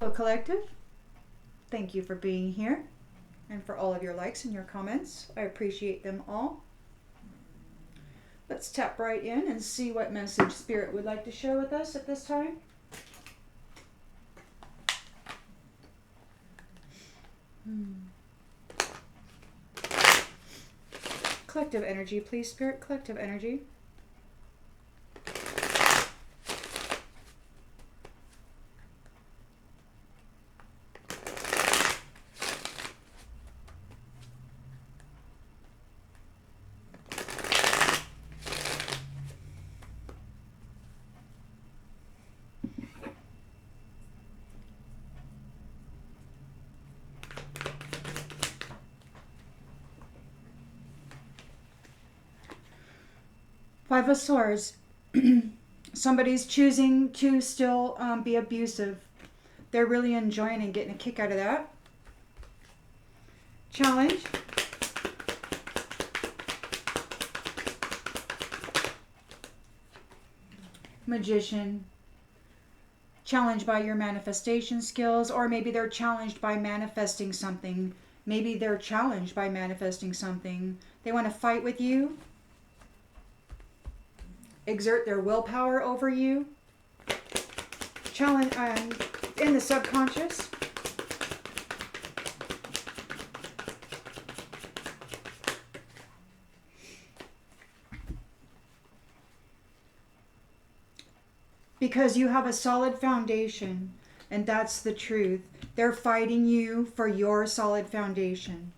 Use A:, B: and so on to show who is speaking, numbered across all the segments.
A: Hello, Collective. Thank you for being here and for all of your likes and your comments. I appreciate them all. Let's tap right in and see what message Spirit would like to share with us at this time. Collective energy, please, Spirit. Collective energy. Five of Swords. Somebody's choosing to still be abusive. They're really enjoying and getting a kick out of that. Challenge. Magician. Challenged by your manifestation skills, or maybe they're challenged by manifesting something. Maybe they're challenged by manifesting something. They want to fight with you, exert their willpower over you, challenge in the subconscious. Because you have a solid foundation, and that's the truth. They're fighting you for your solid foundation.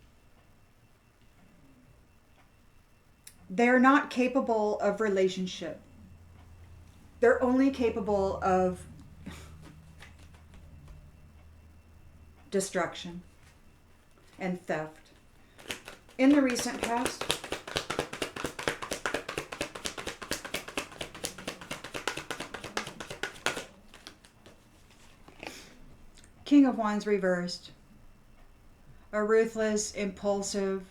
A: They're not capable of relationship. They're only capable of destruction and theft. In the recent past, King of Wands reversed. A ruthless, impulsive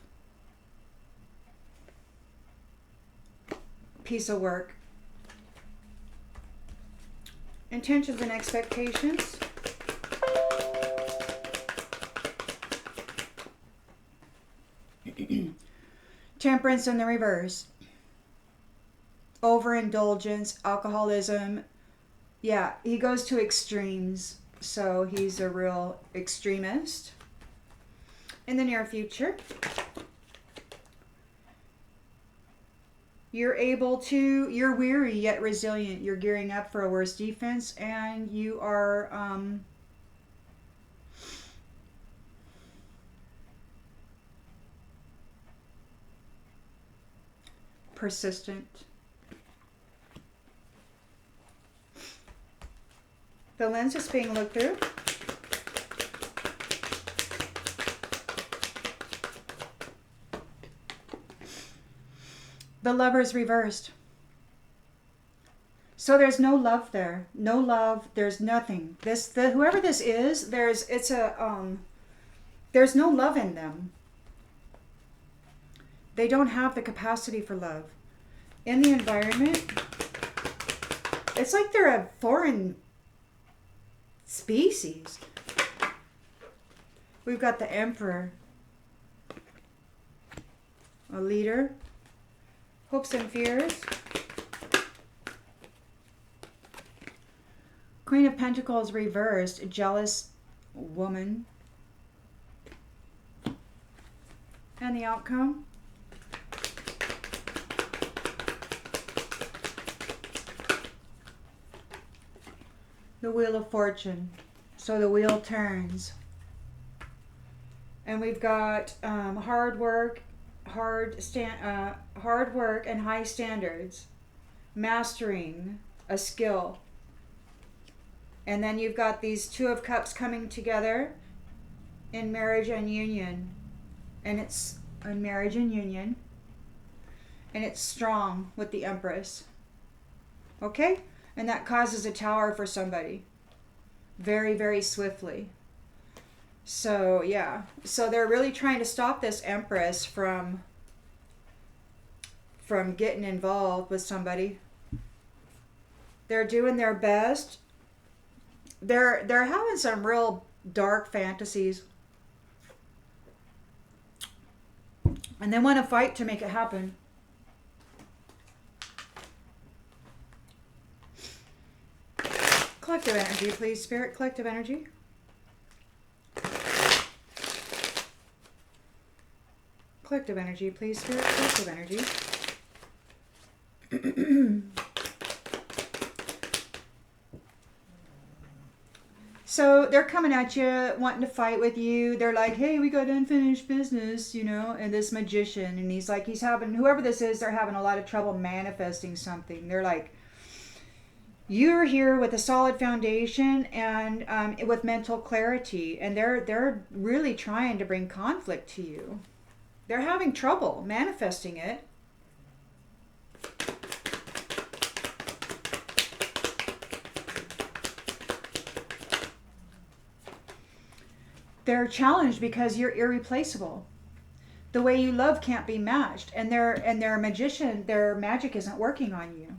A: piece of work. Intentions and expectations. Temperance in the reverse. Overindulgence, alcoholism. Yeah, he goes to extremes. So he's a real extremist. In the near future, you're weary yet resilient. You're gearing up for a worse defense, and you are persistent. The lens is being looked through. The Lover's reversed. So there's no love there. No love. There's nothing. Whoever this is, there's no love in them. They don't have the capacity for love. In the environment, it's like they're a foreign species. We've got the Emperor, a leader, hopes and fears. Queen of Pentacles reversed, a jealous woman. And the outcome? The Wheel of Fortune. So the wheel turns. And we've got hard work and high standards. Mastering a skill. And then you've got these Two of Cups coming together in marriage and union. And it's a marriage and union. And it's strong with the Empress. Okay? And that causes a tower for somebody. Very, very swiftly. So, yeah. So they're really trying to stop this Empress from getting involved with somebody. They're doing their best They're having some real dark fantasies, and they want to fight to make it happen. Collective energy, please, Spirit. Collective energy. Collective energy, please, Spirit. Collective energy. So they're coming at you, wanting to fight with you. They're like, hey, we got unfinished business, you know, and this magician. And he's like, he's having, whoever this is, they're having a lot of trouble manifesting something. They're like, you're here with a solid foundation and with mental clarity. And they're really trying to bring conflict to you. They're having trouble manifesting it. They're challenged because you're irreplaceable. The way you love can't be matched, and their magician, their magic isn't working on you.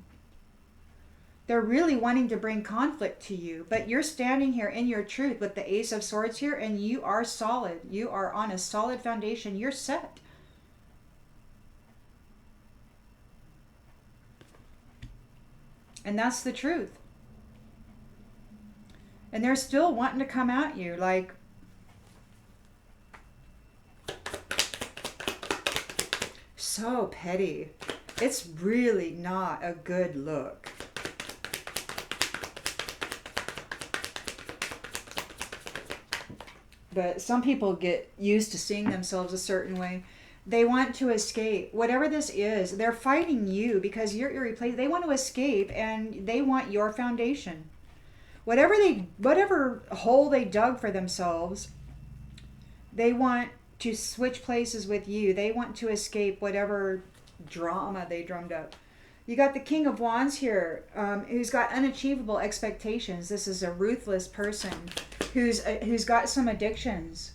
A: They're really wanting to bring conflict to you, but you're standing here in your truth with the Ace of Swords here, and you are solid. You are on a solid foundation. You're set. And that's the truth. And they're still wanting to come at you like, so petty. It's really not a good look. But some people get used to seeing themselves a certain way. They want to escape. Whatever this is, they're fighting you because you're irreplaceable. They want to escape and they want your foundation. Whatever hole they dug for themselves, they want to switch places with you. They want to escape whatever drama they drummed up. You got the King of Wands here, who's got unachievable expectations. This is a ruthless person who's got some addictions,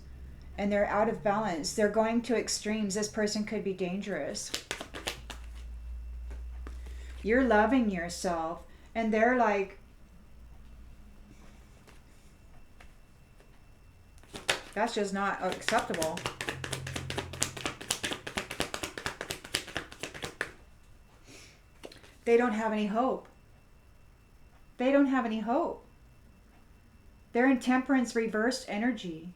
A: and they're out of balance. They're going to extremes. This person could be dangerous. You're loving yourself, and they're like, that's just not acceptable. They don't have any hope. They don't have any hope. They're in Temperance reversed energy.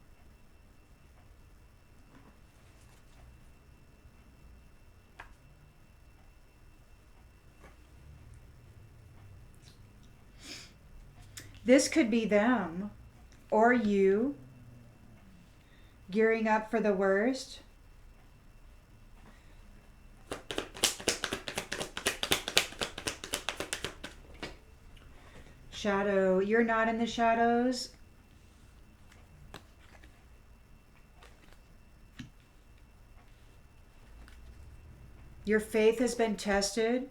A: This could be them or you gearing up for the worst. Shadow, you're not in the shadows. Your faith has been tested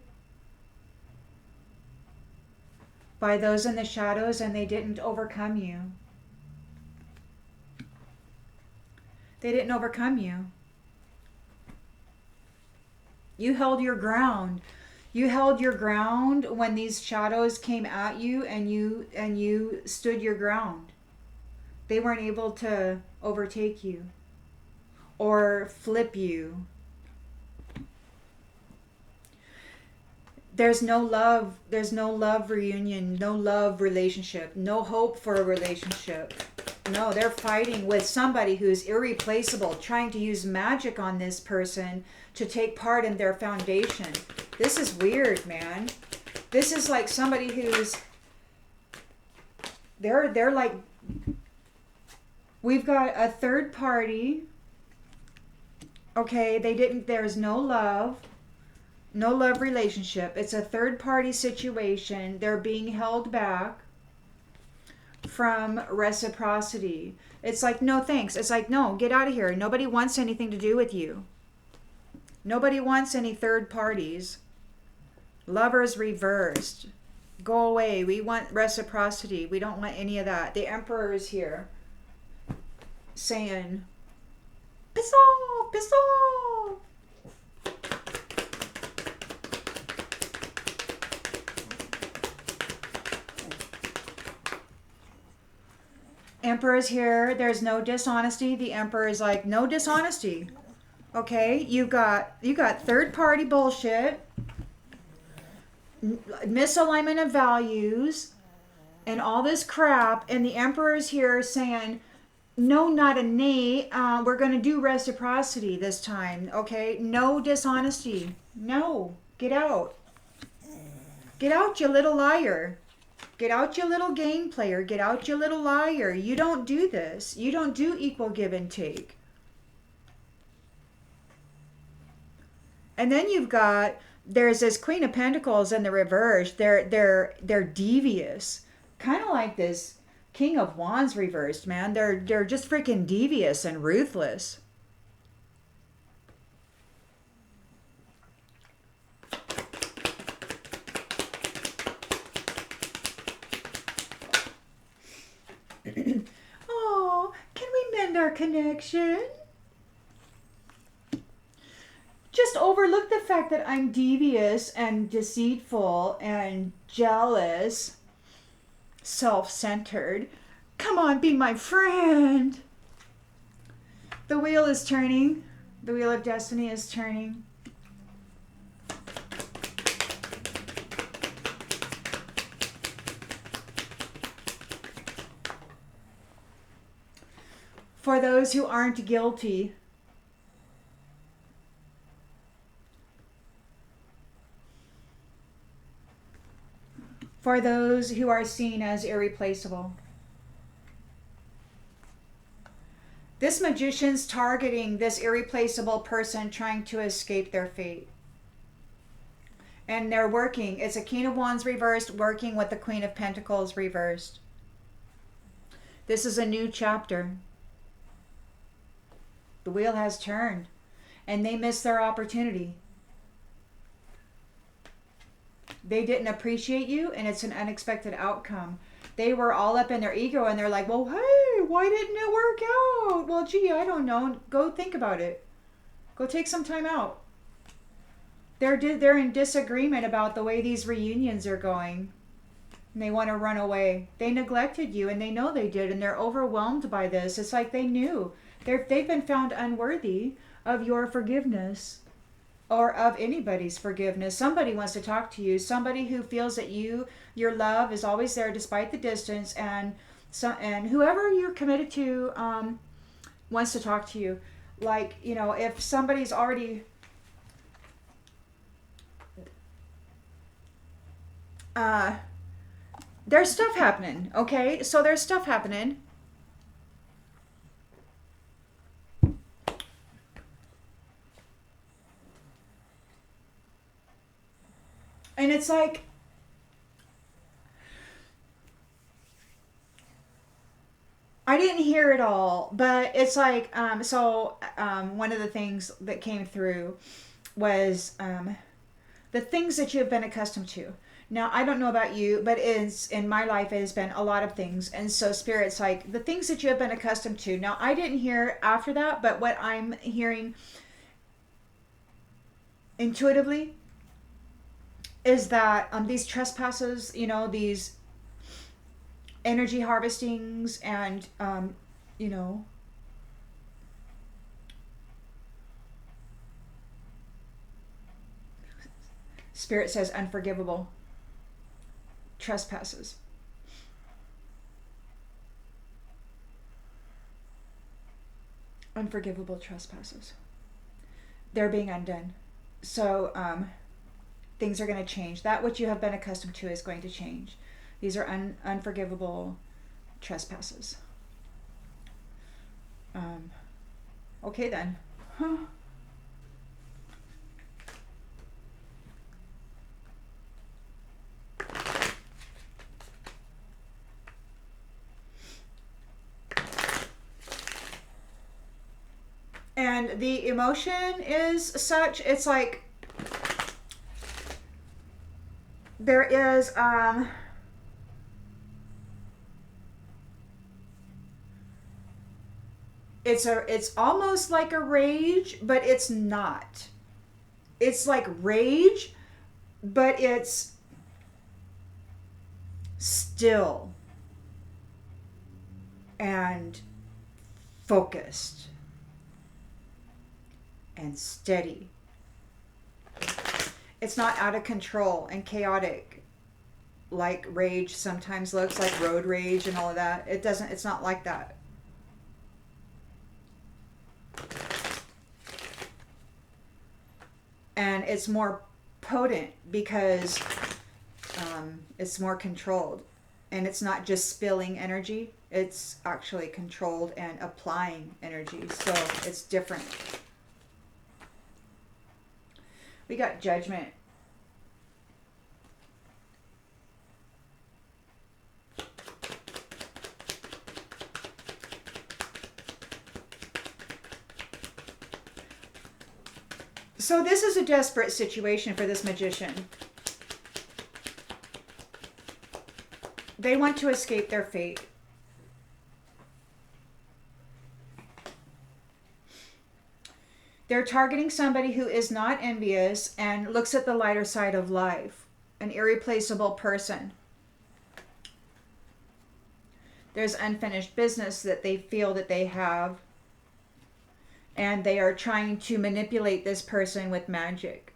A: by those in the shadows, and they didn't overcome you. They didn't overcome you. You held your ground. You held your ground when these shadows came at you, and you stood your ground. They weren't able to overtake you or flip you. There's no love reunion, no love relationship, no hope for a relationship. No, they're fighting with somebody who's irreplaceable, trying to use magic on this person to take part in their foundation. This is weird, man. This is like somebody who's, they're like, we've got a third party. Okay, there's no love relationship. It's a third party situation. They're being held back from reciprocity. It's like, no thanks. It's like, no, get out of here. Nobody wants anything to do with you. Nobody wants any third parties. Lovers reversed. Go away. We want reciprocity. We don't want any of that. The Emperor is here saying, piss off, piss off. Emperor is here. There's no dishonesty. The Emperor is like, no dishonesty. Okay, you got third party bullshit, misalignment of values, and all this crap. And the Emperor is here saying, no, not a nay. We're going to do reciprocity this time. Okay, no dishonesty. No, get out. Get out, you little liar. Get out, you little game player. Get out, you little liar. You don't do this. You don't do equal give and take. And then there's this Queen of Pentacles in the reverse. They're devious. Kind of like this King of Wands reversed, man. They're just freaking devious and ruthless. Oh, can we mend our connection? Just overlook the fact that I'm devious and deceitful and jealous, self-centered. Come on, be my friend. The wheel is turning. The wheel of destiny is turning. For those who aren't guilty, for those who are seen as irreplaceable. This magician's targeting this irreplaceable person trying to escape their fate. And they're working. It's a King of Wands reversed working with the Queen of Pentacles reversed. This is a new chapter. The wheel has turned. And they missed their opportunity. They didn't appreciate you, and it's an unexpected outcome. They were all up in their ego, and they're like, well, hey, why didn't it work out? Well, gee, I don't know. Go think about it. Go take some time out. They're in disagreement about the way these reunions are going. And they want to run away. They neglected you, and they know they did, and they're overwhelmed by this. It's like they knew. They've been found unworthy of your forgiveness. Or of anybody's forgiveness. Somebody wants to talk to you. Somebody who feels that your love is always there despite the distance, and whoever you're committed to wants to talk to you. Like, you know, if somebody's already there's stuff happening, okay? So there's stuff happening. And it's like, I didn't hear it all, but it's like, one of the things that came through was the things that you have been accustomed to. Now, I don't know about you, but in my life, it has been a lot of things. And so Spirit's like, the things that you have been accustomed to. Now, I didn't hear after that, but what I'm hearing intuitively is that these trespasses, you know, these energy harvestings and, you know, Spirit says unforgivable trespasses. Unforgivable trespasses. They're being undone. So, things are going to change. That which you have been accustomed to is going to change. These are unforgivable trespasses. Okay then. Huh. And the emotion is such, it's like, there is it's almost like a rage, but it's not. It's like rage, but it's still. and focused and steady. It's not out of control and chaotic like rage sometimes looks, like road rage and all of that. It's not like that. And it's more potent because it's more controlled. And it's not just spilling energy, it's actually controlled and applying energy. So it's different. We got Judgment. So this is a desperate situation for this magician. They want to escape their fate. They're targeting somebody who is not envious and looks at the lighter side of life. An irreplaceable person. There's unfinished business that they feel that they have. And they are trying to manipulate this person with magic.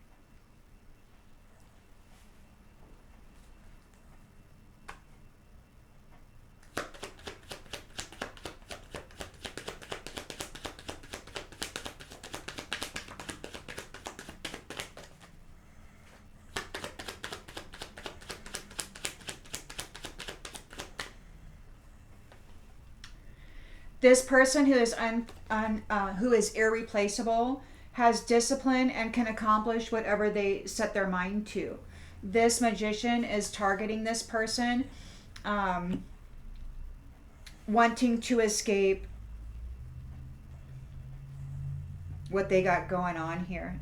A: This person who is who is irreplaceable has discipline and can accomplish whatever they set their mind to. This magician is targeting this person, wanting to escape what they got going on here.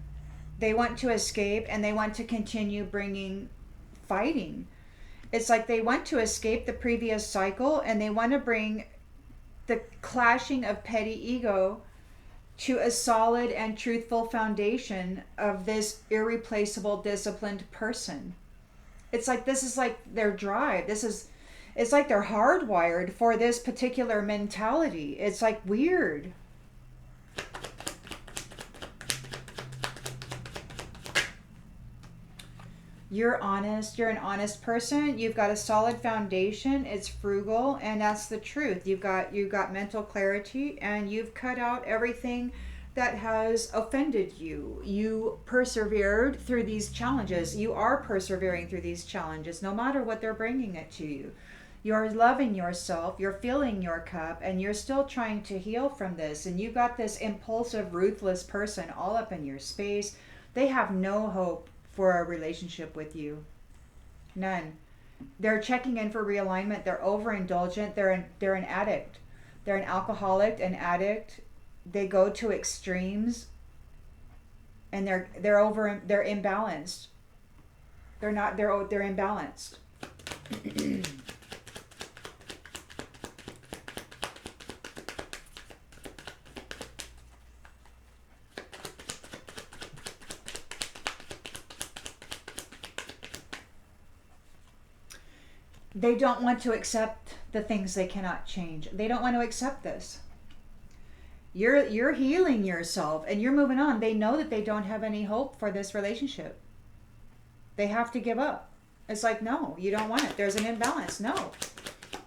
A: They want to escape and they want to continue fighting. It's like they want to escape the previous cycle and they want to bring the clashing of petty ego to a solid and truthful foundation of this irreplaceable, disciplined person. It's like this is like their drive. It's like they're hardwired for this particular mentality. It's like weird. You're honest. You're an honest person. You've got a solid foundation. It's frugal, and that's the truth. You've got mental clarity, and you've cut out everything that has offended you. You persevered through these challenges. You are persevering through these challenges, no matter what they're bringing it to you. You're loving yourself. You're filling your cup, and you're still trying to heal from this. And you've got this impulsive, ruthless person all up in your space. They have no hope for a relationship with you. None. They're checking in for realignment. They're overindulgent. They're an addict. They're an alcoholic, an addict. They go to extremes, and they're imbalanced. They're imbalanced. They don't want to accept the things they cannot change. They don't want to accept this. You're healing yourself and you're moving on. They know that they don't have any hope for this relationship. They have to give up. It's like, no, you don't want it. There's an imbalance. No.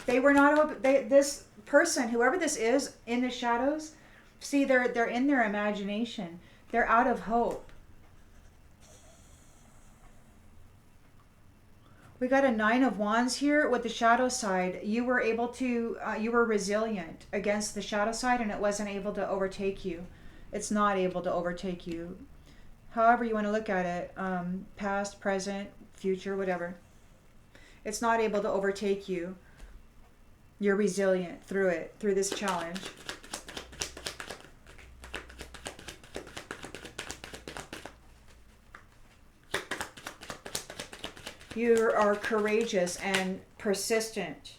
A: They were not this person, whoever this is in the shadows, see, they're in their imagination. They're out of hope. We got a 9 of Wands here with the shadow side. You were able to, you were resilient against the shadow side and it wasn't able to overtake you. It's not able to overtake you. However you want to look at it, past, present, future, whatever. It's not able to overtake you. You're resilient through this challenge. You are courageous and persistent.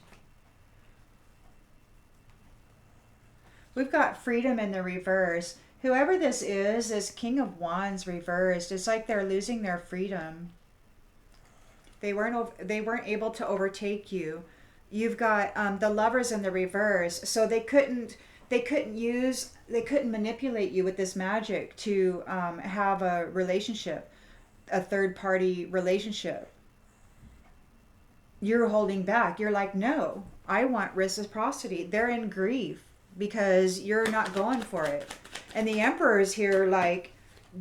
A: We've got freedom in the reverse. Whoever this is King of Wands reversed. It's like they're losing their freedom. They weren't able to overtake you. You've got the Lovers in the reverse. So they couldn't manipulate you with this magic to have a relationship, a third party relationship. You're holding back. You're like, no, I want reciprocity. They're in grief because you're not going for it. And the Emperor's here like,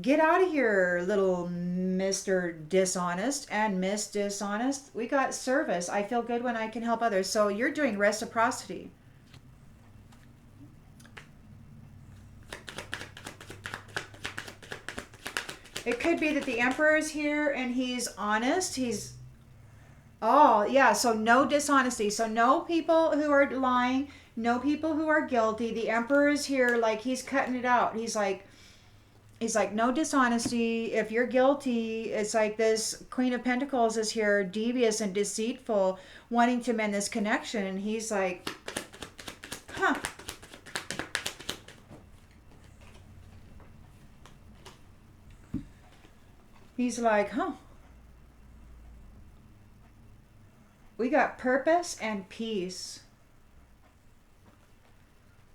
A: get out of here, little Mr. Dishonest and Miss Dishonest. We got service. I feel good when I can help others. So you're doing reciprocity. It could be that the Emperor's here and he's honest. Oh, yeah, so no dishonesty. So no people who are lying, no people who are guilty. The Emperor is here like he's cutting it out. He's like no dishonesty. If you're guilty, it's like this Queen of Pentacles is here, devious and deceitful, wanting to mend this connection. And he's like, huh. He's like, huh. We got purpose and peace.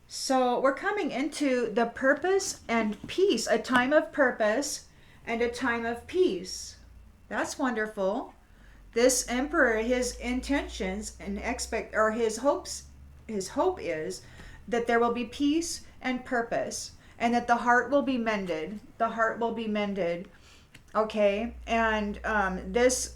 A: So we're coming into the purpose and peace, a time of purpose and a time of peace. That's wonderful. This Emperor, his intentions and his hope is that there will be peace and purpose, and that the heart will be mended. The heart will be mended. Okay, and this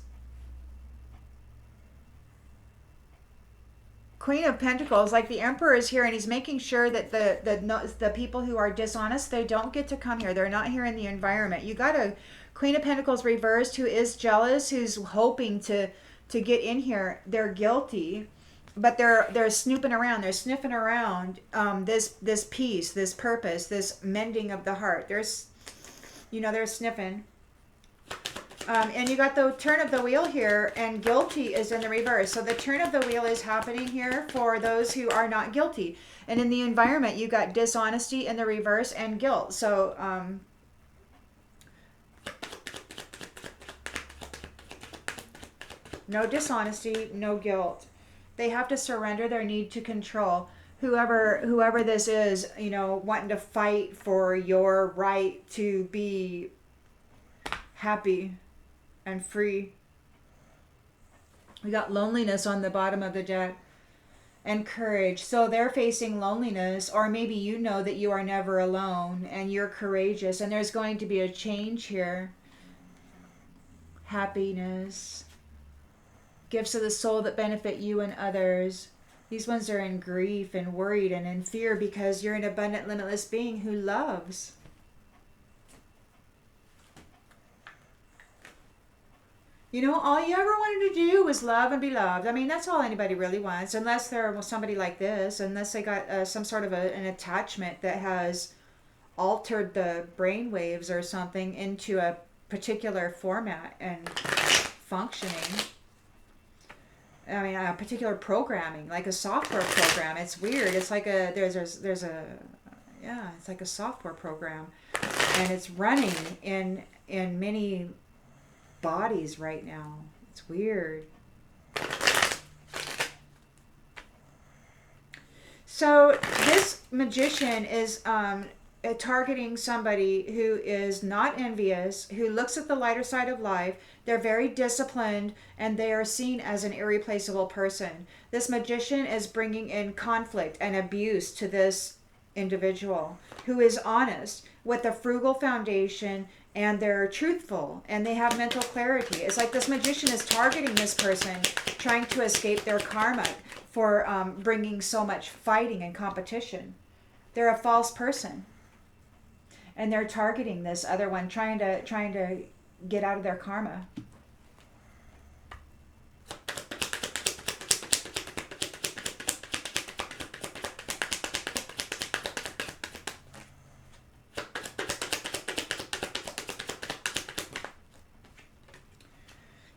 A: Queen of Pentacles, like the Emperor is here, and he's making sure that the people who are dishonest, they don't get to come here. They're not here in the environment. You got a Queen of Pentacles reversed who is jealous, who's hoping to get in here. They're guilty, but they're snooping around. They're sniffing around this peace, this purpose, this mending of the heart. They're sniffing. And you got the turn of the wheel here, and guilty is in the reverse. So the turn of the wheel is happening here for those who are not guilty. And in the environment, you got dishonesty in the reverse and guilt. So no dishonesty, no guilt. They have to surrender their need to control. Whoever this is, wanting to fight for your right to be happy and free. We got loneliness on the bottom of the deck and courage. So they're facing loneliness, or maybe you know that you are never alone and you're courageous, and there's going to be a change here. Happiness, gifts of the soul that benefit you and others. These ones are in grief and worried and in fear because you're an abundant, limitless being who loves. All you ever wanted to do was love and be loved. I mean, that's all anybody really wants, unless they're somebody like this, unless they got some sort of an attachment that has altered the brain waves or something into a particular format and functioning. I mean, a particular programming, like a software program. It's weird. It's like it's like a software program, and it's running in many bodies right now. It's weird. So this magician is targeting somebody who is not envious, who looks at the lighter side of life. They're very disciplined, and they are seen as an irreplaceable person. This magician is bringing in conflict and abuse to this individual who is honest with a frugal foundation, and they're truthful, and they have mental clarity. It's like this magician is targeting this person, trying to escape their karma for bringing so much fighting and competition. They're a false person, and they're targeting this other one, trying to get out of their karma.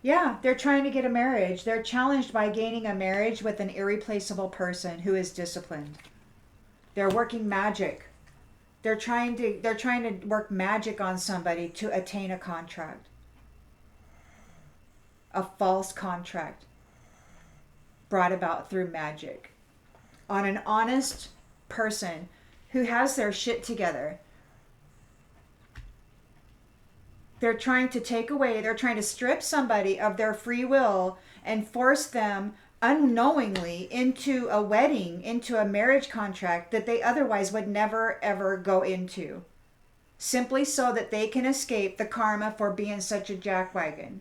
A: Yeah, they're trying to get a marriage. They're challenged by gaining a marriage with an irreplaceable person who is disciplined. They're working magic. They're trying to work magic on somebody to attain a contract. A false contract. brought about through magic on an honest person who has their shit together. They're trying to take away, they're trying to strip somebody of their free will and force them unknowingly into a wedding, into a marriage contract that they otherwise would never ever go into, simply so that they can escape the karma for being such a jackwagon.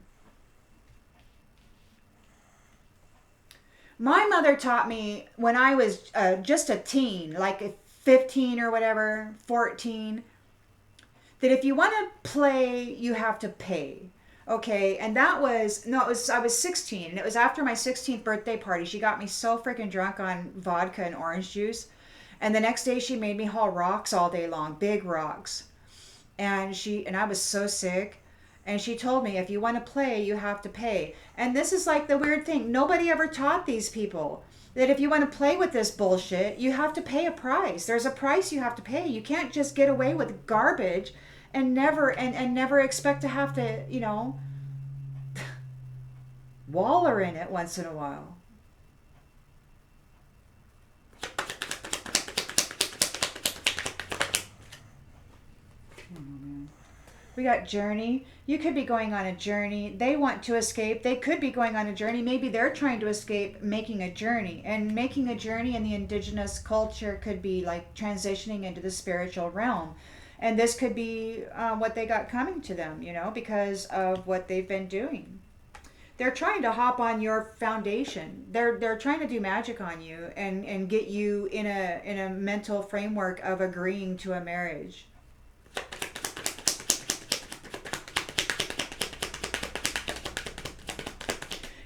A: My mother taught me when I was just a teen, like 15 or whatever, 14, that if you want to play, you have to pay. Okay, and that was, no, I was 16, and it was after my 16th birthday party. She got me so freaking drunk on vodka and orange juice. And the next day she made me haul rocks all day long, big rocks. And I was so sick. And she told me, if you want to play, you have to pay. And this is like the weird thing. Nobody ever taught these people that if you want to play with this bullshit, you have to pay a price. There's a price you have to pay. You can't just get away with garbage and never expect to have to, you know, waller in it once in a while. We got journey. You could be going on a journey. They want to escape. They could be going on a journey. Maybe they're trying to escape making a journey. And making a journey in the indigenous culture could be like transitioning into the spiritual realm. And this could be what they got coming to them, you know, because of what they've been doing. They're trying to hop on your foundation. They're trying to do magic on you and get you in a mental framework of agreeing to a marriage.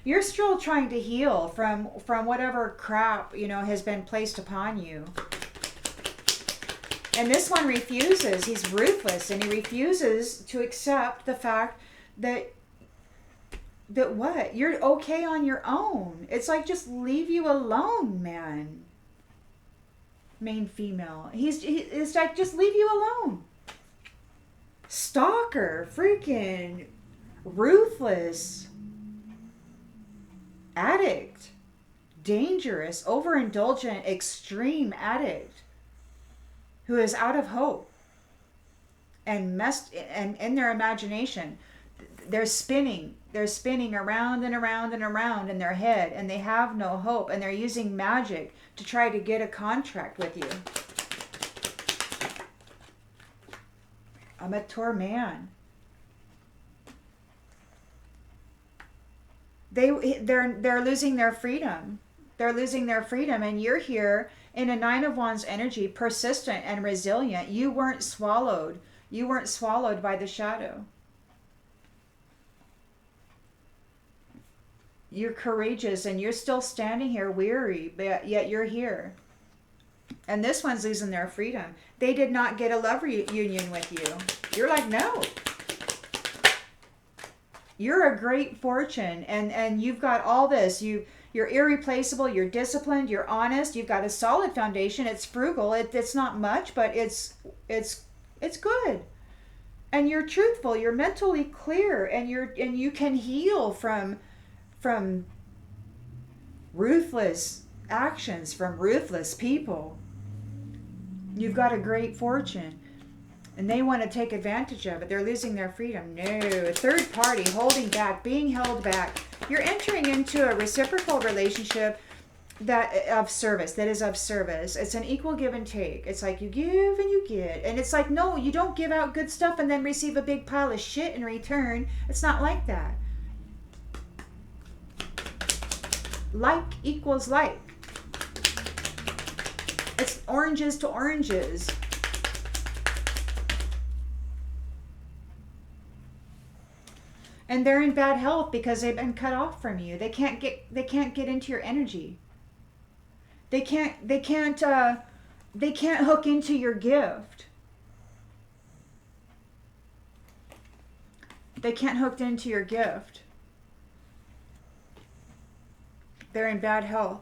A: You're still trying to heal from whatever crap, you know, has been placed upon you. And this one refuses. He's ruthless, and he refuses to accept the fact that what? You're okay on your own. It's like, just leave you alone, man. Main female. It's like, just leave you alone. Stalker, freaking ruthless. Addict, dangerous, overindulgent, extreme addict who is out of hope and in their imagination. They're spinning around and around and around in their head, and they have no hope, and they're using magic to try to get a contract with you. A mature man. They're losing their freedom. They're losing their freedom, and you're here in a Nine of Wands energy, persistent and resilient. You weren't swallowed. You weren't swallowed by the shadow. You're courageous, and you're still standing here weary, but yet you're here. And this one's losing their freedom. They did not get a love reunion with you. You're like, no. You're a great fortune, and you've got all this. You're irreplaceable, you're disciplined, you're honest, you've got a solid foundation. It's frugal. It's not much, but it's good. And you're truthful, you're mentally clear, and you can heal from ruthless actions, from ruthless people. You've got a great fortune. And they want to take advantage of it. They're losing their freedom. No. Third party, holding back, being held back. You're entering into a reciprocal relationship that is of service. It's an equal give and take. It's like you give and you get. And it's like, no, you don't give out good stuff and then receive a big pile of shit in return. It's not like that. Like equals like. It's oranges to oranges. And they're in bad health because they've been cut off from you. They can't get into your energy. They can't hook into your gift. They can't hook into your gift. They're in bad health.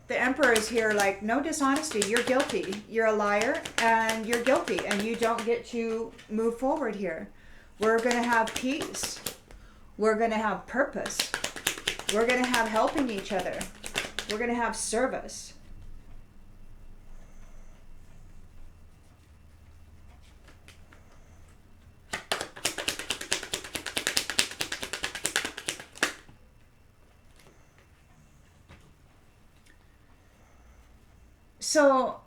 A: The Emperor is here like, no dishonesty. You're guilty. You're a liar and you're guilty, and you don't get to move forward here. We're going to have peace. We're going to have purpose. We're going to have helping each other. We're going to have service. So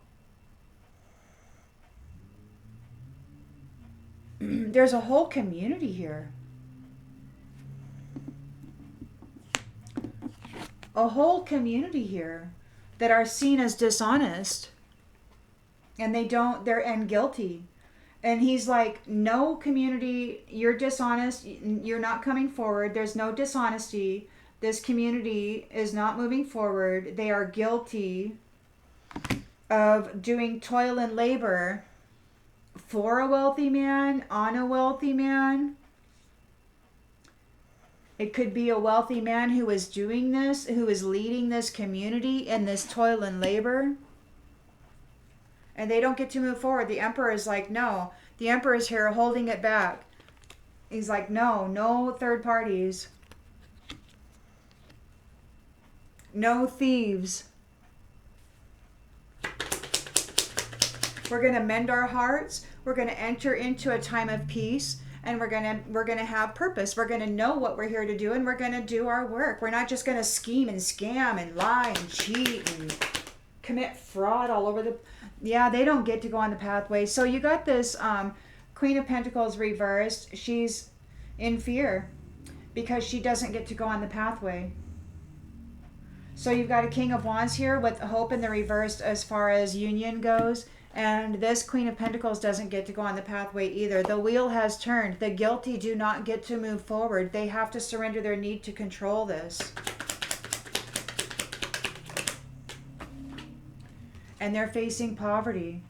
A: there's a whole community here. A whole community here that are seen as dishonest. And they're guilty. And he's like, no, community, you're dishonest. You're not coming forward. There's no dishonesty. This community is not moving forward. They are guilty of doing toil and labor for a wealthy man, on a wealthy man. It could be a wealthy man who is doing this, who is leading this community in this toil and labor. And they don't get to move forward. The emperor is like, no. The emperor is here holding it back. He's like, no third parties. No thieves. We're going to mend our hearts. We're going to enter into a time of peace, and we're going to have purpose. We're going to know what we're here to do, and we're going to do our work. We're not just going to scheme and scam and lie and cheat and commit fraud all over the... Yeah, they don't get to go on the pathway. So you got this Queen of Pentacles reversed. She's in fear because she doesn't get to go on the pathway. So you've got a King of Wands here with hope in the reversed as far as union goes. And this Queen of Pentacles doesn't get to go on the pathway either. The wheel has turned. The guilty do not get to move forward. They have to surrender their need to control this. And they're facing poverty.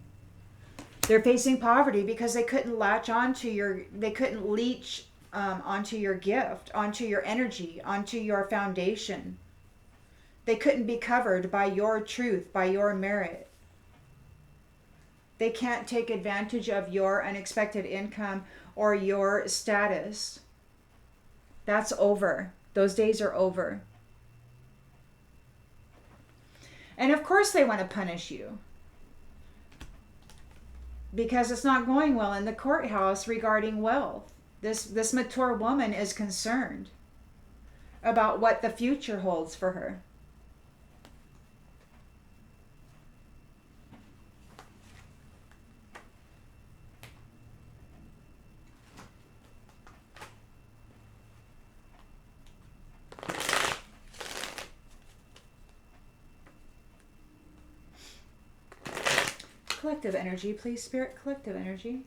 A: They're facing poverty because they couldn't latch onto they couldn't leech onto your gift, onto your energy, onto your foundation. They couldn't be covered by your truth, by your merit. They can't take advantage of your unexpected income or your status. That's over. Those days are over. And of course they want to punish you. Because it's not going well in the courthouse regarding wealth. This mature woman is concerned about what the future holds for her. Collective energy, please, Spirit. Collective energy.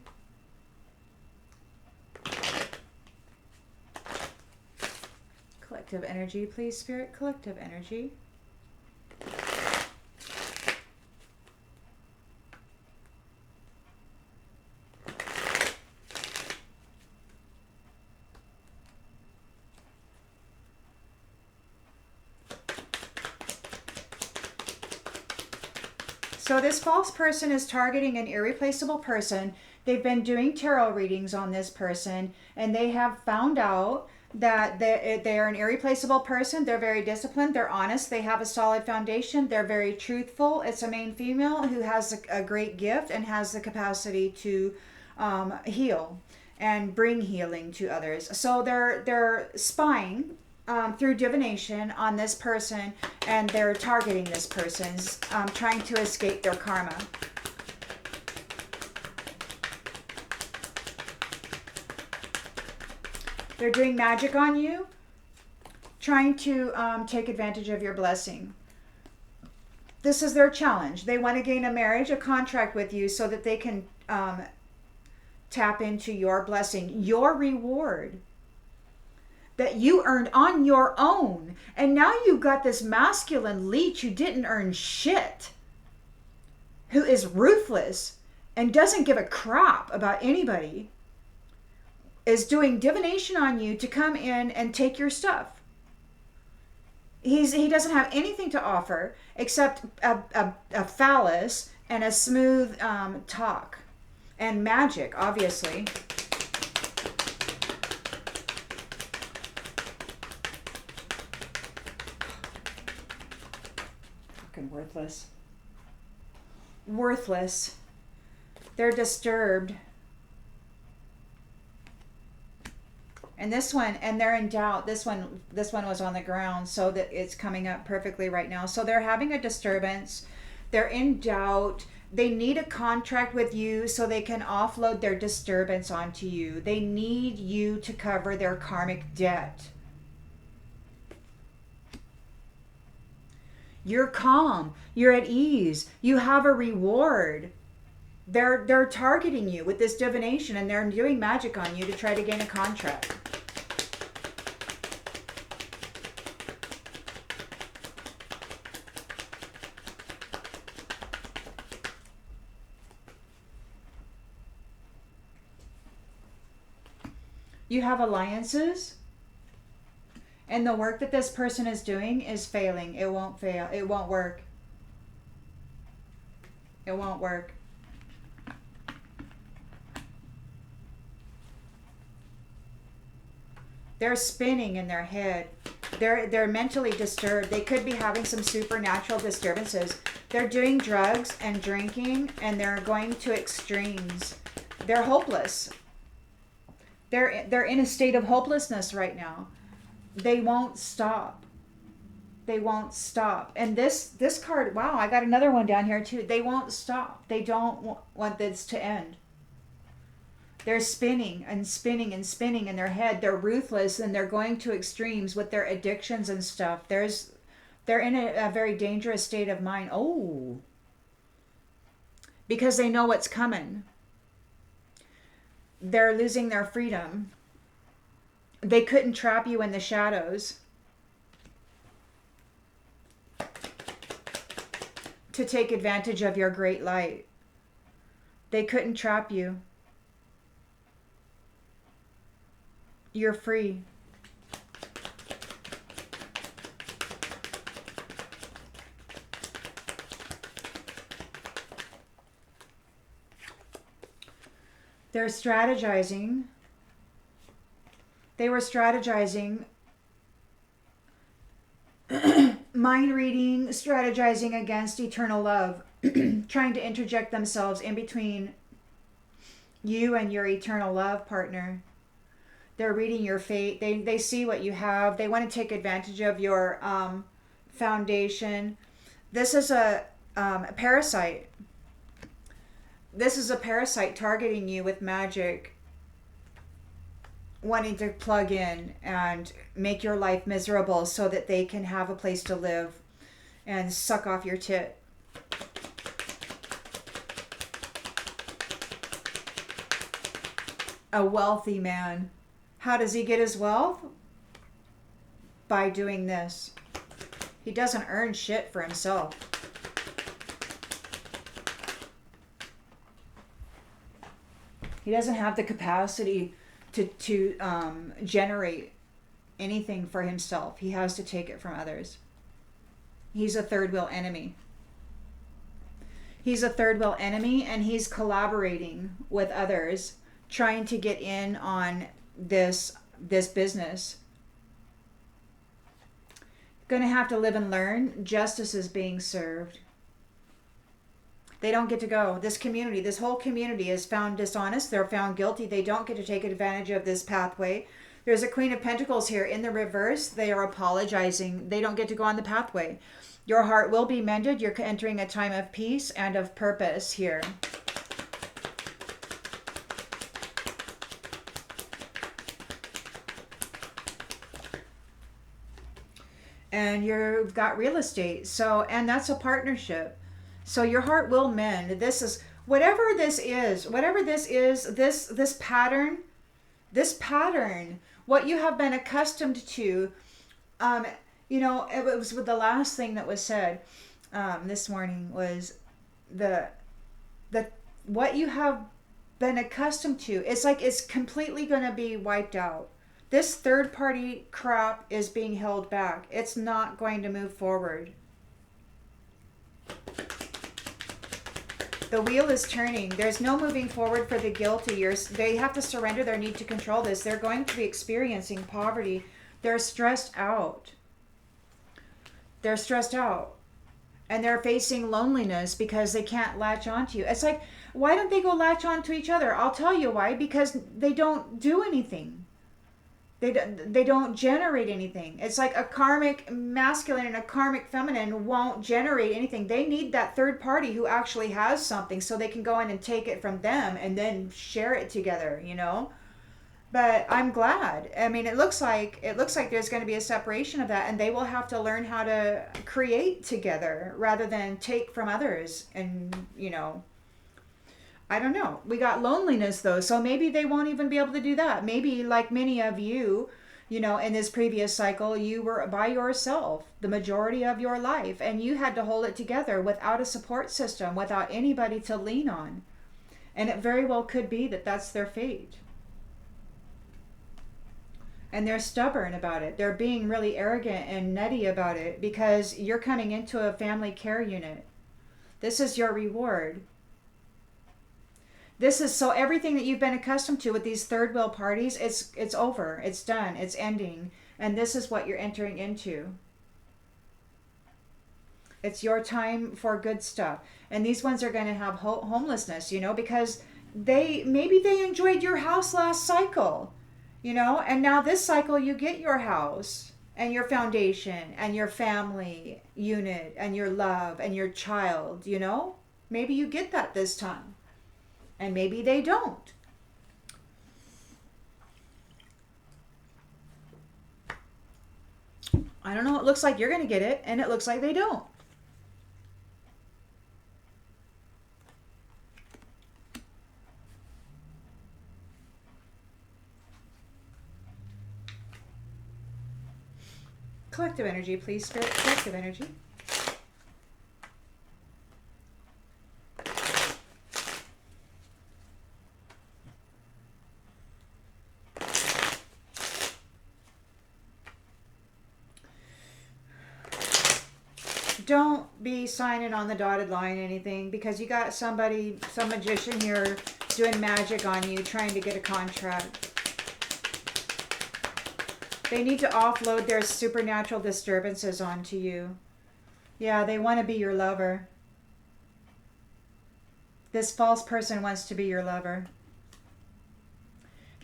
A: Collective energy, please, Spirit. Collective energy. So this false person is targeting an irreplaceable person. They've been doing tarot readings on this person, and they have found out that they're an irreplaceable person. They're very disciplined. They're honest. They have a solid foundation. They're very truthful. It's a main female who has a great gift and has the capacity to heal and bring healing to others. So they're spying through divination on this person, and they're targeting this person, trying to escape their karma. They're doing magic on you, trying to take advantage of your blessing. This is their challenge. They want to gain a marriage, a contract with you so that they can tap into your blessing, your reward that you earned on your own. And now you've got this masculine leech who didn't earn shit, who is ruthless and doesn't give a crap about anybody, is doing divination on you to come in and take your stuff. He doesn't have anything to offer except a phallus and a smooth talk and magic, obviously. fucking worthless. Worthless. They're disturbed. And this one, and they're in doubt. This one was on the ground, so that it's coming up perfectly right now. So they're having a disturbance. They're in doubt. They need a contract with you so they can offload their disturbance onto you. They need you to cover their karmic debt. You're calm. You're at ease. You have a reward. They're targeting you with this divination, and they're doing magic on you to try to gain a contract. You have alliances, and the work that this person is doing is failing. It won't fail. It won't work. It won't work. They're spinning in their head. They're mentally disturbed. They could be having some supernatural disturbances. They're doing drugs and drinking, and they're going to extremes. They're hopeless. They're in a state of hopelessness right now. They won't stop. They won't stop. And this card, wow, I got another one down here too. They won't stop. They don't want this to end. They're spinning and spinning and spinning in their head. They're ruthless, and they're going to extremes with their addictions and stuff. They're in a very dangerous state of mind. Oh, because they know what's coming. They're losing their freedom. They couldn't trap you in the shadows to take advantage of your great light. They couldn't trap you. You're free. They're strategizing. They were strategizing, mind reading, strategizing against eternal love, trying to interject themselves in between you and your eternal love partner. They're reading your fate. They see what you have. They want to take advantage of your foundation. This is a parasite. This is a parasite targeting you with magic, wanting to plug in and make your life miserable so that they can have a place to live and suck off your tit. A wealthy man. How does he get his wealth? By doing this. He doesn't earn shit for himself. He doesn't have the capacity to generate anything for himself. He has to take it from others. He's a third wheel enemy. He's a third wheel enemy, and he's collaborating with others, trying to get in on this business. Gonna have to live and learn. Justice is being served. They don't get to go. This community, this whole community is found dishonest. They're found guilty. They don't get to take advantage of this pathway. There's a Queen of Pentacles here in the reverse. They are apologizing. They don't get to go on the pathway. Your heart will be mended. You're entering a time of peace and of purpose here. And you've got real estate. So, and that's a partnership. So your heart will mend. This is whatever this is, this pattern, what you have been accustomed to. You know, it was with the last thing that was said this morning was the what you have been accustomed to. It's like it's completely going to be wiped out. This third party crap is being held back. It's not going to move forward. The wheel is turning. There's no moving forward for the guilty. They have to surrender their need to control this. They're going to be experiencing poverty. They're stressed out. They're stressed out. And they're facing loneliness because they can't latch onto you. It's like, why don't they go latch onto each other? I'll tell you why. Because they don't do anything. They don't generate anything. It's like a karmic masculine and a karmic feminine won't generate anything. They need that third party who actually has something so they can go in and take it from them and then share it together, you know? But I'm glad. I mean, it looks like there's going to be a separation of that, and they will have to learn how to create together rather than take from others. And I don't know. We got loneliness though, so maybe they won't even be able to do that. Maybe like many of you, in this previous cycle, you were by yourself the majority of your life, and you had to hold it together without a support system, without anybody to lean on. And it very well could be that that's their fate. And they're stubborn about it. They're being really arrogant and nutty about it because you're coming into a family care unit. This is your reward. This is so everything that you've been accustomed to with these third wheel parties, it's over. It's done. It's ending. And this is what you're entering into. It's your time for good stuff. And these ones are going to have homelessness, because maybe they enjoyed your house last cycle. And now this cycle you get your house and your foundation and your family unit and your love and your child, Maybe you get that this time. And maybe they don't. I don't know. It looks like you're going to get it, and it looks like they don't. Collective energy, please, Spirit. Collective energy. Don't be signing on the dotted line anything, because you got some magician here doing magic on you, trying to get a contract. They need to offload their supernatural disturbances onto you. Yeah, they want to be your lover. This false person wants to be your lover.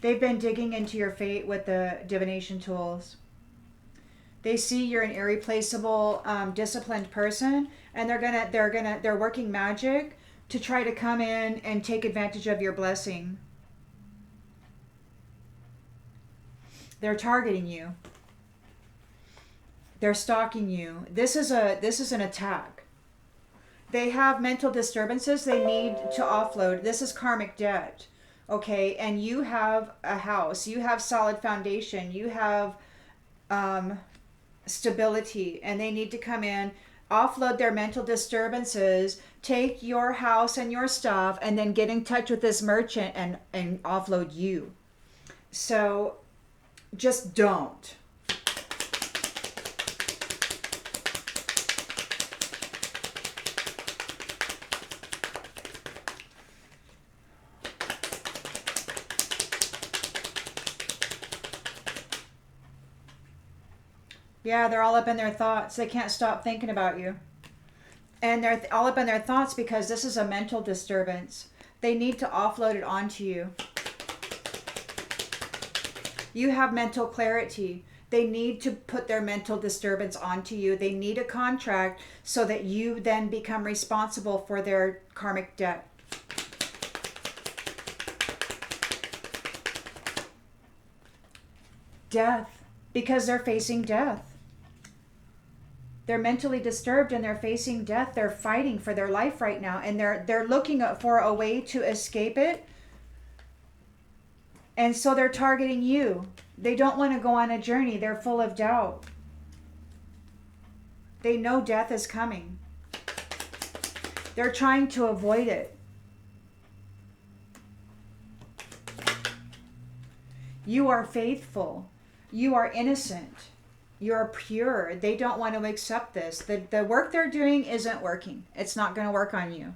A: They've been digging into your fate with the divination tools. They see you're an irreplaceable, disciplined person, and they're working magic to try to come in and take advantage of your blessing. They're targeting you. They're stalking you. This is an attack. They have mental disturbances they need to offload. This is karmic debt. Okay, and you have a house. You have solid foundation. You have stability, and they need to come in, offload their mental disturbances, take your house and your stuff, and then get in touch with this merchant and offload you. So just don't. Yeah, they're all up in their thoughts. They can't stop thinking about you. And they're all up in their thoughts because this is a mental disturbance. They need to offload it onto you. You have mental clarity. They need to put their mental disturbance onto you. They need a contract so that you then become responsible for their karmic debt. Death. Because they're facing death. They're mentally disturbed and they're facing death. They're fighting for their life right now, and they're looking for a way to escape it. And so they're targeting you. They don't want to go on a journey. They're full of doubt. They know death is coming. They're trying to avoid it. You are faithful. You are innocent. You're pure. They don't want to accept this. The work they're doing isn't working. It's not going to work on you.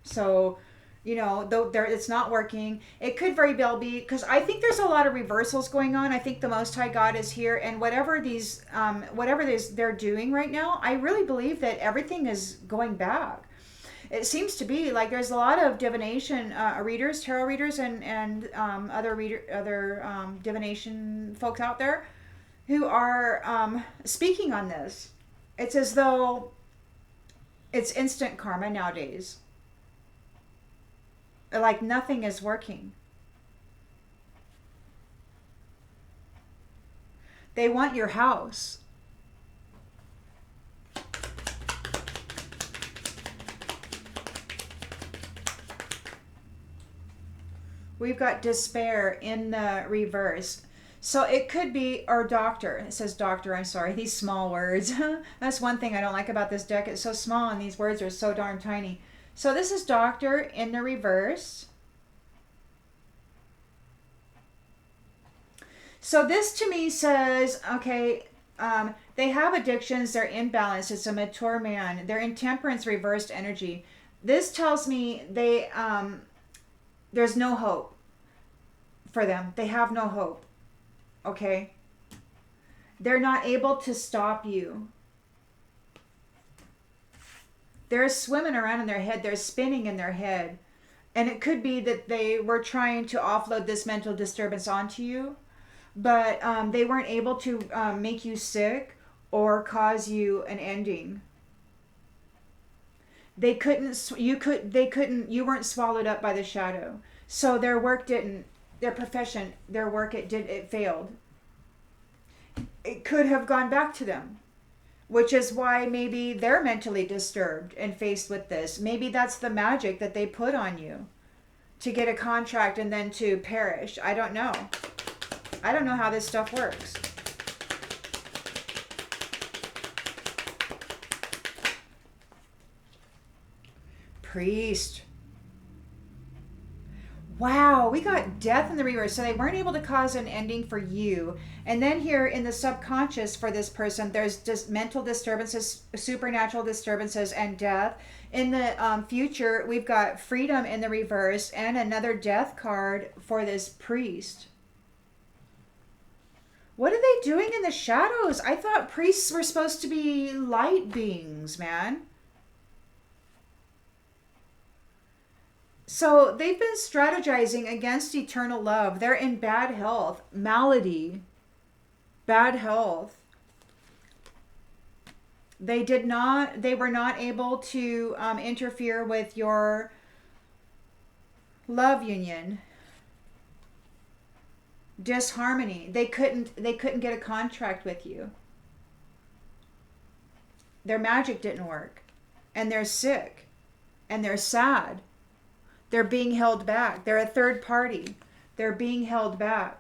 A: So Though it's not working. It could very well be because I think there's a lot of reversals going on. I think the Most High God is here, and whatever they're doing right now, I really believe that everything is going back. It seems to be like there's a lot of divination readers, tarot readers, and other divination folks out there who are speaking on this. It's as though it's instant karma nowadays. Like nothing is working. They want your house. We've got despair in the reverse. So it could be, or doctor. It says doctor, I'm sorry. These small words. That's one thing I don't like about this deck. It's so small and these words are so darn tiny. So this is doctor in the reverse. So this to me says, okay, they have addictions. They're imbalanced. It's a mature man. They're in temperance reversed energy. This tells me there's no hope for them. They have no hope. Okay? They're not able to stop you. They're swimming around in their head. They're spinning in their head. And it could be that they were trying to offload this mental disturbance onto you, but they weren't able to make you sick or cause you an ending. They couldn't. You weren't swallowed up by the shadow. So their work didn't. Their profession, their work, it failed. It could have gone back to them, which is why maybe they're mentally disturbed and faced with this. Maybe that's the magic that they put on you to get a contract and then to perish. I don't know. I don't know how this stuff works. Priest. Wow, we got death in the reverse. So they weren't able to cause an ending for you. And then here in the subconscious for this person, there's just mental disturbances, supernatural disturbances, and death. In the future, we've got freedom in the reverse and another death card for this priest. What are they doing in the shadows? I thought priests were supposed to be light beings, man. So they've been strategizing against eternal love. They're in bad health, malady, bad health. They were not able to interfere with your love union. Disharmony. They couldn't get a contract with you. Their magic didn't work. And they're sick. And they're sad. They're being held back. They're a third party. They're being held back.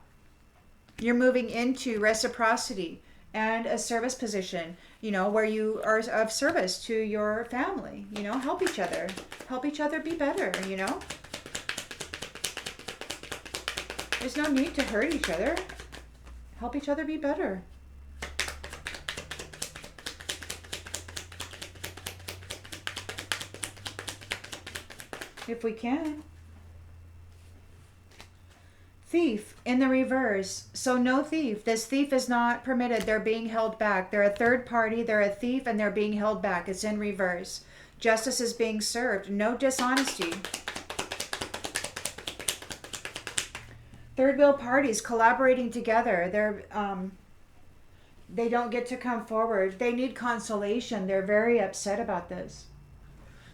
A: You're moving into reciprocity and a service position, where you are of service to your family. Help each other. Help each other be better, There's no need to hurt each other. Help each other be better. If we can. Thief in the reverse. So no thief. This thief is not permitted. They're being held back. They're a third party. They're a thief and they're being held back. It's in reverse. Justice is being served. No dishonesty. Third wheel parties collaborating together. They don't get to come forward. They need consolation. They're very upset about this.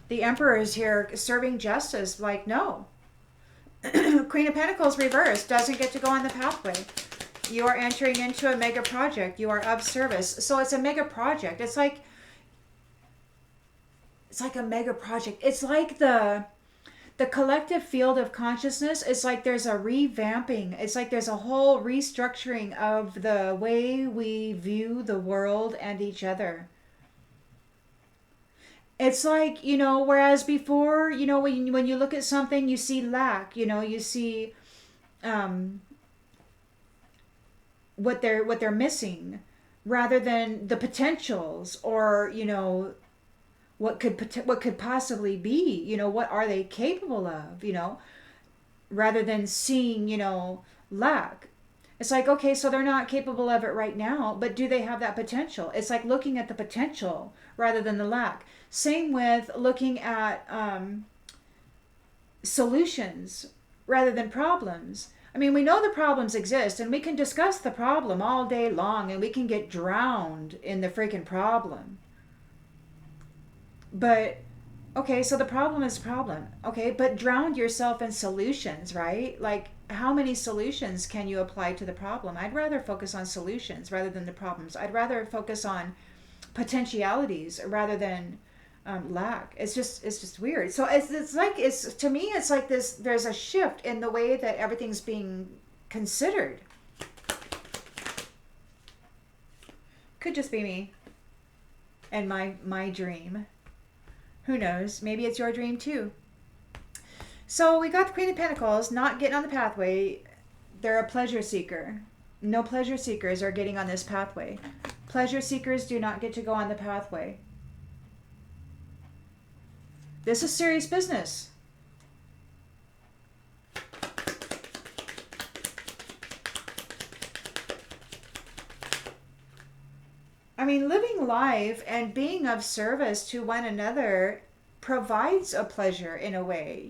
A: The Emperor is here serving justice. Like, no. Queen of Pentacles reversed. Doesn't get to go on the pathway. You are entering into a mega project. You are of service. So it's a mega project. It's like a mega project. It's like the collective field of consciousness. It's like there's a revamping. It's like there's a whole restructuring of the way we view the world and each other. It's like, whereas before, when you look at something, you see lack, you see what they're missing rather than the potentials or, what could possibly be, what are they capable of, rather than seeing, lack. It's like, okay, so they're not capable of it right now, but do they have that potential? It's like looking at the potential rather than the lack. Same with looking at solutions rather than problems. I mean, we know the problems exist and we can discuss the problem all day long and we can get drowned in the freaking problem. But okay, so the problem is problem. Okay, but drown yourself in solutions, right? Like, how many solutions can you apply to the problem? I'd rather focus on solutions rather than the problems. I'd rather focus on potentialities rather than lack. It's just weird. So it's like, it's to me, it's like this. There's a shift in the way that everything's being considered. Could just be me and my dream. Who knows? Maybe it's your dream too. So we got the Queen of Pentacles not getting on the pathway. They're a pleasure seeker. No pleasure seekers are getting on this pathway. Pleasure seekers do not get to go on the pathway. This is serious business. I mean, living life and being of service to one another provides a pleasure in a way,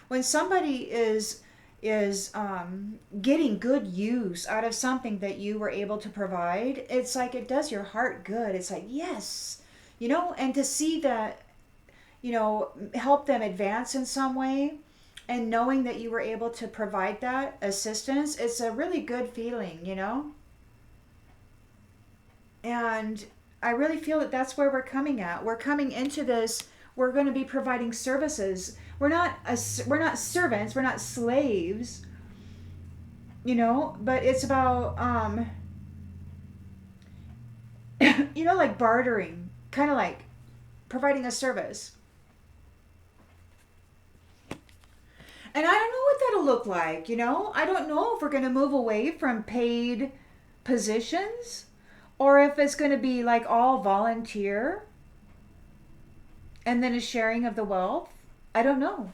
A: When somebody is getting good use out of something that you were able to provide, it's like it does your heart good. It's like, yes, and to see that, help them advance in some way, and knowing that you were able to provide that assistance, it's a really good feeling, And I really feel that that's where we're coming at. We're coming into this. We're going to be providing services. We're not servants. We're not slaves. But it's about like bartering, kind of like providing a service. And I don't know what that'll look like. I don't know if we're going to move away from paid positions, or if it's going to be like all volunteer and then a sharing of the wealth. I don't know.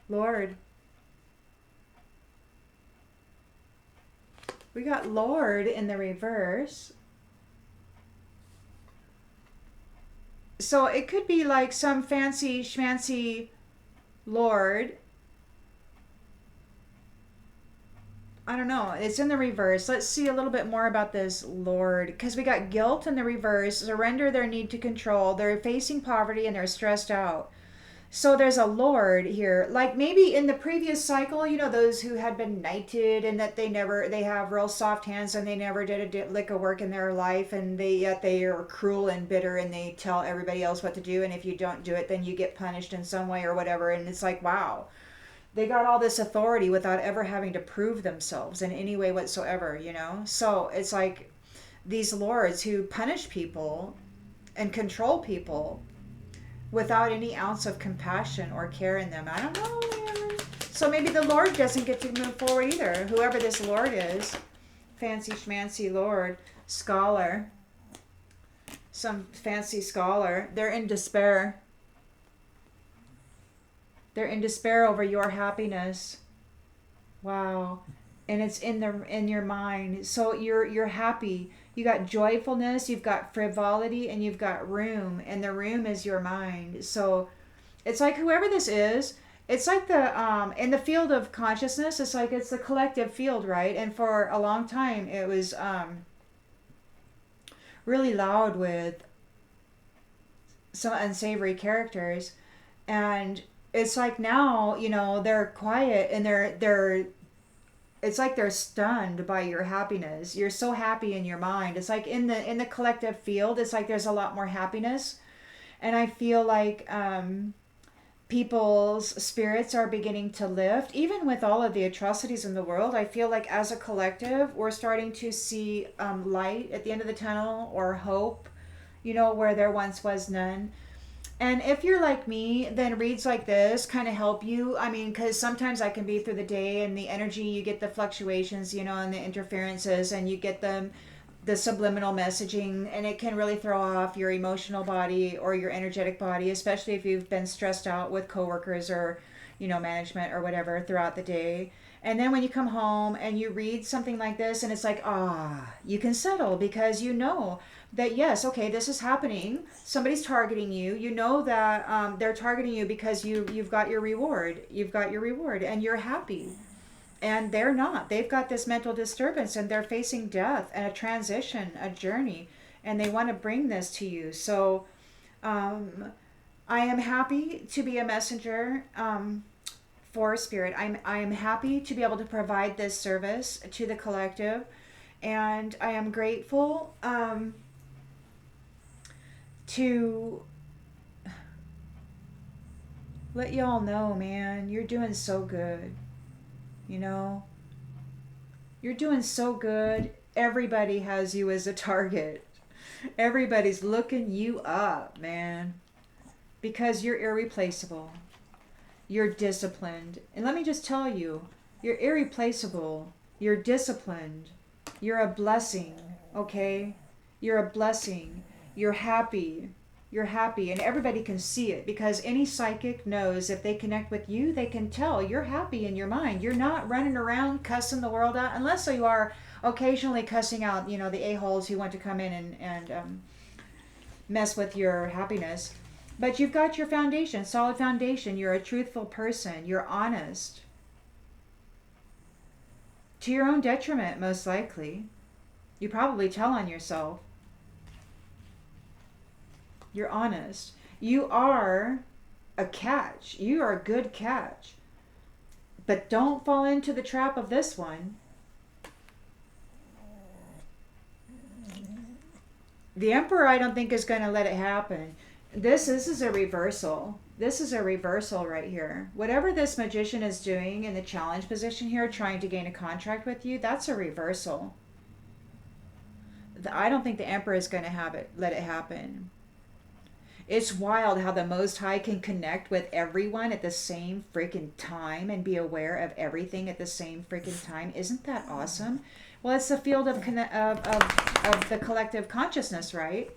A: Lord. We got Lord in the reverse. So it could be like some fancy schmancy Lord. I don't know. It's in the reverse. Let's see a little bit more about this Lord. Because we got guilt in the reverse. Surrender their need to control. They're facing poverty and they're stressed out. So there's a Lord here. Like maybe in the previous cycle, those who had been knighted and that they have real soft hands and they never did a lick of work in their life, and yet they are cruel and bitter and they tell everybody else what to do, and if you don't do it, then you get punished in some way or whatever. And it's like, wow, they got all this authority without ever having to prove themselves in any way whatsoever, So it's like these lords who punish people and control people without any ounce of compassion or care in them. I don't know, man. So maybe the Lord doesn't get to move forward either. Whoever this Lord is. Fancy schmancy Lord. Scholar. Some fancy scholar. They're in despair. They're in despair over your happiness. Wow. And it's in your mind. So you're happy. You got joyfulness, you've got frivolity, and you've got room, and the room is your mind. So it's like whoever this is, it's like the in the field of consciousness, it's like it's the collective field, right? And for a long time it was really loud with some unsavory characters, and it's like now, they're quiet and they're it's like they're stunned by your happiness. You're so happy in your mind. It's like in the collective field, it's like there's a lot more happiness. And I feel like people's spirits are beginning to lift. Even with all of the atrocities in the world, I feel like as a collective, we're starting to see light at the end of the tunnel, or hope, where there once was none. And if you're like me, then reads like this kind of help you. I mean, because sometimes I can be through the day and the energy, you get the fluctuations, and the interferences, and you get the subliminal messaging, and it can really throw off your emotional body or your energetic body, especially if you've been stressed out with coworkers or, management or whatever throughout the day. And then when you come home and you read something like this, and it's like, you can settle because you know that, yes, okay, this is happening. Somebody's targeting you. You know that they're targeting you because you've got your reward. You've got your reward, and you're happy. And they're not. They've got this mental disturbance, and they're facing death and a transition, a journey, and they want to bring this to you. So, I am happy to be a messenger. For spirit, I am happy to be able to provide this service to the collective, and I am grateful to let y'all know, man, you're doing so good. You know, you're doing so good. Everybody has you as a target. Everybody's looking you up, man, because you're irreplaceable. You're disciplined. And let me just tell you, you're irreplaceable. You're disciplined. You're a blessing, okay? You're a blessing. You're happy. You're happy. And everybody can see it because any psychic knows if they connect with you, they can tell you're happy in your mind. You're not running around cussing the world out, unless you are occasionally cussing out, the a-holes who want to come in and mess with your happiness. But you've got your foundation, solid foundation. You're a truthful person. You're honest. To your own detriment, most likely. You probably tell on yourself. You're honest. You are a catch. You are a good catch. But don't fall into the trap of this one. The Emperor, I don't think, is going to let it happen. This is a reversal. This is a reversal right here. Whatever this magician is doing in the challenge position here, trying to gain a contract with you, that's a reversal. I don't think the Emperor is going to let it happen. It's wild how the Most High can connect with everyone at the same freaking time and be aware of everything at the same freaking time. Isn't that awesome? Well, it's the field of the collective consciousness, right?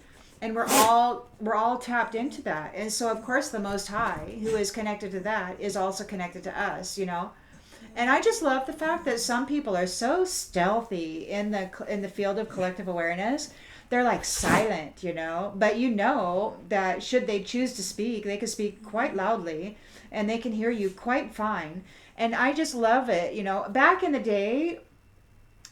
A: And we're all tapped into that. And so of course the Most High, who is connected to that, is also connected to us, And I just love the fact that some people are so stealthy in the field of collective awareness. They're like silent, but that should they choose to speak, they can speak quite loudly and they can hear you quite fine. And I just love it. Back in the day,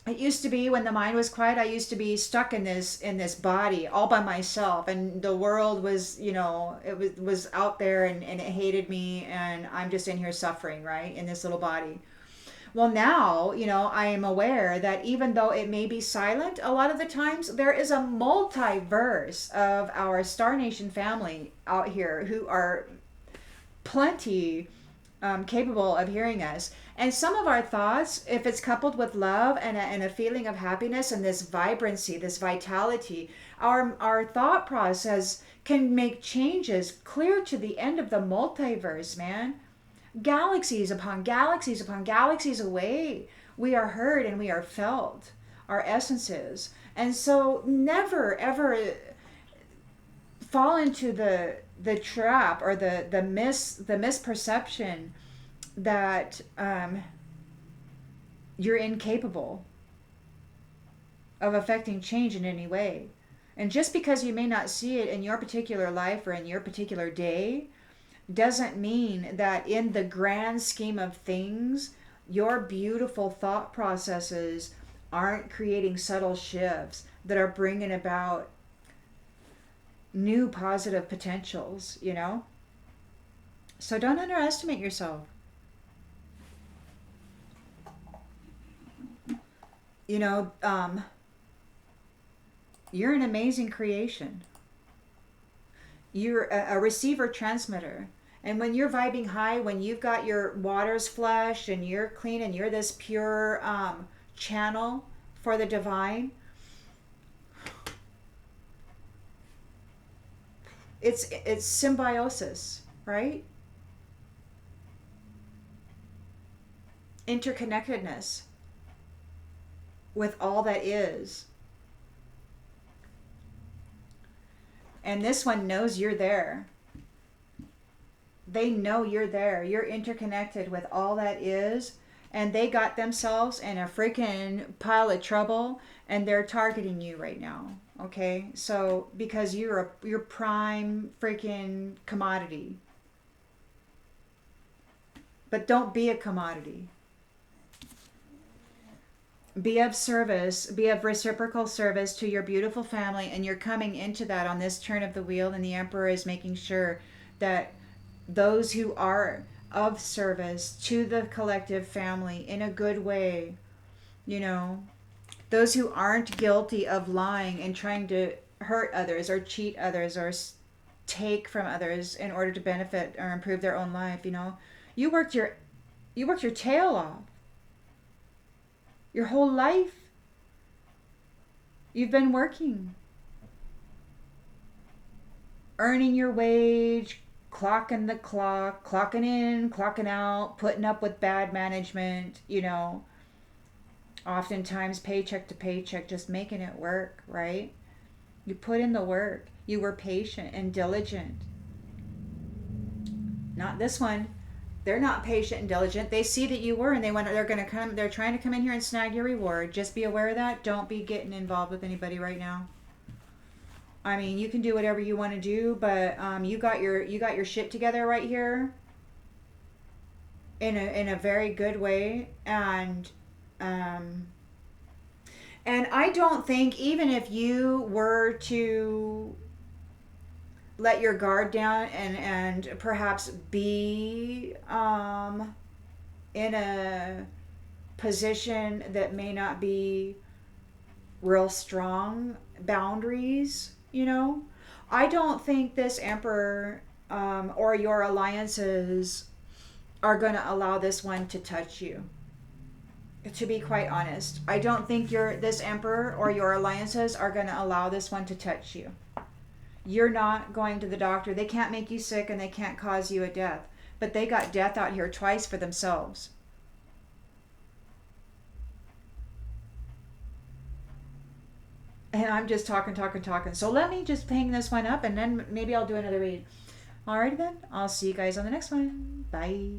A: it used to be when the mind was quiet, I used to be stuck in this body all by myself, and the world was, it was out there, and it hated me, and I'm just in here suffering, right, in this little body. Well, now, I am aware that even though it may be silent, a lot of the times there is a multiverse of our Star Nation family out here who are plenty capable of hearing us. And some of our thoughts, if it's coupled with love and a feeling of happiness and this vibrancy, this vitality, our thought process can make changes clear to the end of the multiverse, man. Galaxies upon galaxies upon galaxies away, we are heard and we are felt, our essences. And so never ever fall into the trap or the misperception that you're incapable of affecting change in any way. And just because you may not see it in your particular life or in your particular day doesn't mean that in the grand scheme of things, your beautiful thought processes aren't creating subtle shifts that are bringing about new positive potentials, So don't underestimate yourself. You're an amazing creation. You're a receiver transmitter. And when you're vibing high, when you've got your waters flushed and you're clean and you're this pure channel for the divine, it's symbiosis, right? Interconnectedness with all that is. And this one knows you're there. They know you're there. You're interconnected with all that is. And they got themselves in a freaking pile of trouble and they're targeting you right now. Okay? So, because you're prime freaking commodity. But don't be a commodity. Be of service, be of reciprocal service to your beautiful family, and you're coming into that on this turn of the wheel, and the Emperor is making sure that those who are of service to the collective family in a good way, you know, those who aren't guilty of lying and trying to hurt others or cheat others or take from others in order to benefit or improve their own life, you know. You worked your tail off. Your whole life. You've been working. Earning your wage, clocking the clock, clocking in, clocking out, putting up with bad management, you know. Oftentimes paycheck to paycheck, just making it work, right? You put in the work. You were patient and diligent. Not this one. They're not patient and diligent. They see that you were, and they're trying to come in here and snag your reward. Just be aware of that. Don't be getting involved with anybody right now. I mean, you can do whatever you want to do, but you got your shit together right here in a very good way, and I don't think, even if you were to let your guard down and perhaps be in a position that may not be real strong boundaries, you know, I don't think this Emperor or your alliances are going to allow this one to touch you. To be quite honest, I don't think this Emperor or your alliances are going to allow this one to touch you. You're not going to the doctor. They can't make you sick and they can't cause you a death. But they got death out here twice for themselves. And I'm just talking. So let me just hang this one up and then maybe I'll do another read. Alrighty then. I'll see you guys on the next one. Bye.